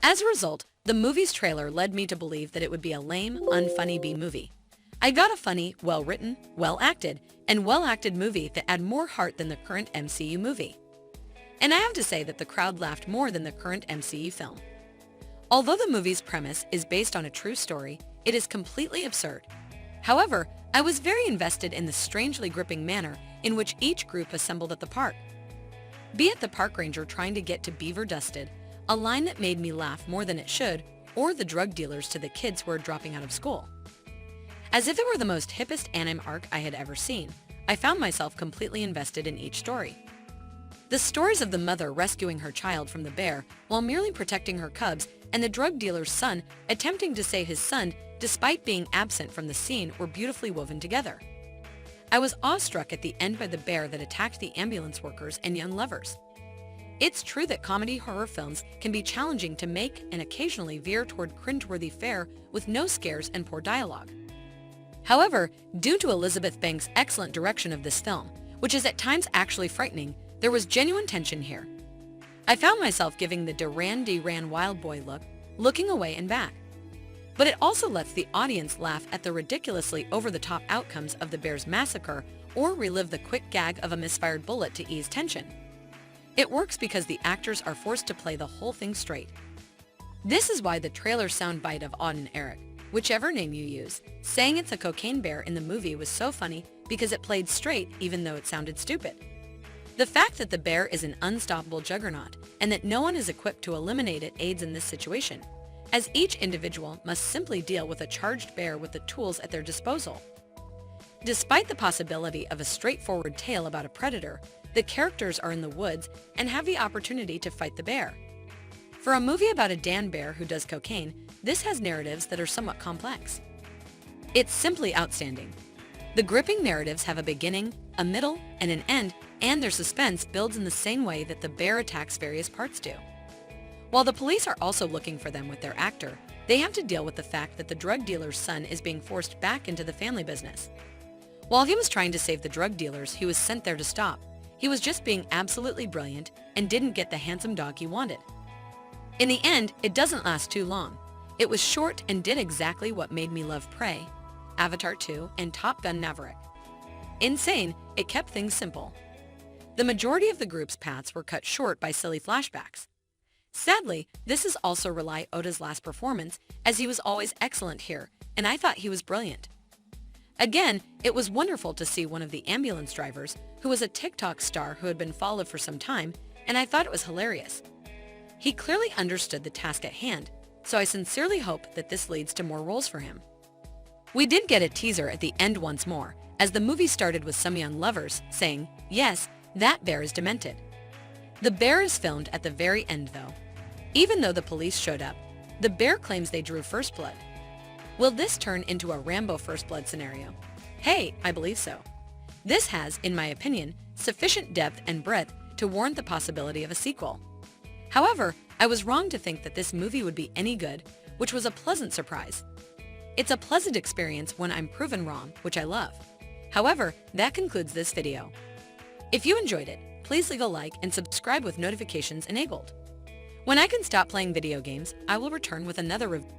As a result, the movie's trailer led me to believe that it would be a lame, unfunny B-movie. I got a funny, well-written, well-acted, and well-acted movie that had more heart than the current MCU movie. And I have to say that the crowd laughed more than the current MCU film. Although the movie's premise is based on a true story, it is completely absurd. However, I was very invested in the strangely gripping manner in which each group assembled at the park. Be it the park ranger trying to get to Beaver Dusted, a line that made me laugh more than it should, or the drug dealers to the kids who are dropping out of school. As if it were the most hippest anime arc I had ever seen, I found myself completely invested in each story. The stories of the mother rescuing her child from the bear while merely protecting her cubs and the drug dealer's son attempting to save his son despite being absent from the scene were beautifully woven together. I was awestruck at the end by the bear that attacked the ambulance workers and young lovers. It's true that comedy horror films can be challenging to make and occasionally veer toward cringeworthy fare with no scares and poor dialogue. However, due to Elizabeth Banks' excellent direction of this film, which is at times actually frightening, there was genuine tension here. I found myself giving the Duran Duran Wild Boy look, looking away and back. But it also lets the audience laugh at the ridiculously over-the-top outcomes of the bear's massacre or relive the quick gag of a misfired bullet to ease tension. It works because the actors are forced to play the whole thing straight. This is why the trailer soundbite of Auden Eric, whichever name you use, saying it's a cocaine bear in the movie was so funny because it played straight even though it sounded stupid. The fact that the bear is an unstoppable juggernaut and that no one is equipped to eliminate it aids in this situation, as each individual must simply deal with a charged bear with the tools at their disposal. Despite the possibility of a straightforward tale about a predator, the characters are in the woods and have the opportunity to fight the bear. For a movie about a Dan bear who does cocaine, this has narratives that are somewhat complex. It's simply outstanding. The gripping narratives have a beginning, a middle, and an end, and their suspense builds in the same way that the bear attacks various parts do. While the police are also looking for them with their actor, they have to deal with the fact that the drug dealer's son is being forced back into the family business. While he was trying to save the drug dealers he was sent there to stop, he was just being absolutely brilliant and didn't get the handsome dog he wanted. In the end, it doesn't last too long. It was short and did exactly what made me love Prey, Avatar 2, and Top Gun Maverick. Insane, it kept things simple. The majority of the group's paths were cut short by silly flashbacks. Sadly, this is also Rely Oda's last performance, as he was always excellent here, and I thought he was brilliant. Again, it was wonderful to see one of the ambulance drivers, who was a TikTok star who had been followed for some time, and I thought it was hilarious. He clearly understood the task at hand, so I sincerely hope that this leads to more roles for him. We did get a teaser at the end once more, as the movie started with some young lovers saying, "Yes, that bear is demented." The bear is filmed at the very end though. Even though the police showed up, the bear claims they drew first blood. Will this turn into a Rambo first blood scenario? Hey, I believe so. This has, in my opinion, sufficient depth and breadth to warrant the possibility of a sequel. However, I was wrong to think that this movie would be any good, which was a pleasant surprise. It's a pleasant experience when I'm proven wrong, which I love. However, that concludes this video. If you enjoyed it, please leave a like and subscribe with notifications enabled. When I can stop playing video games, I will return with another review.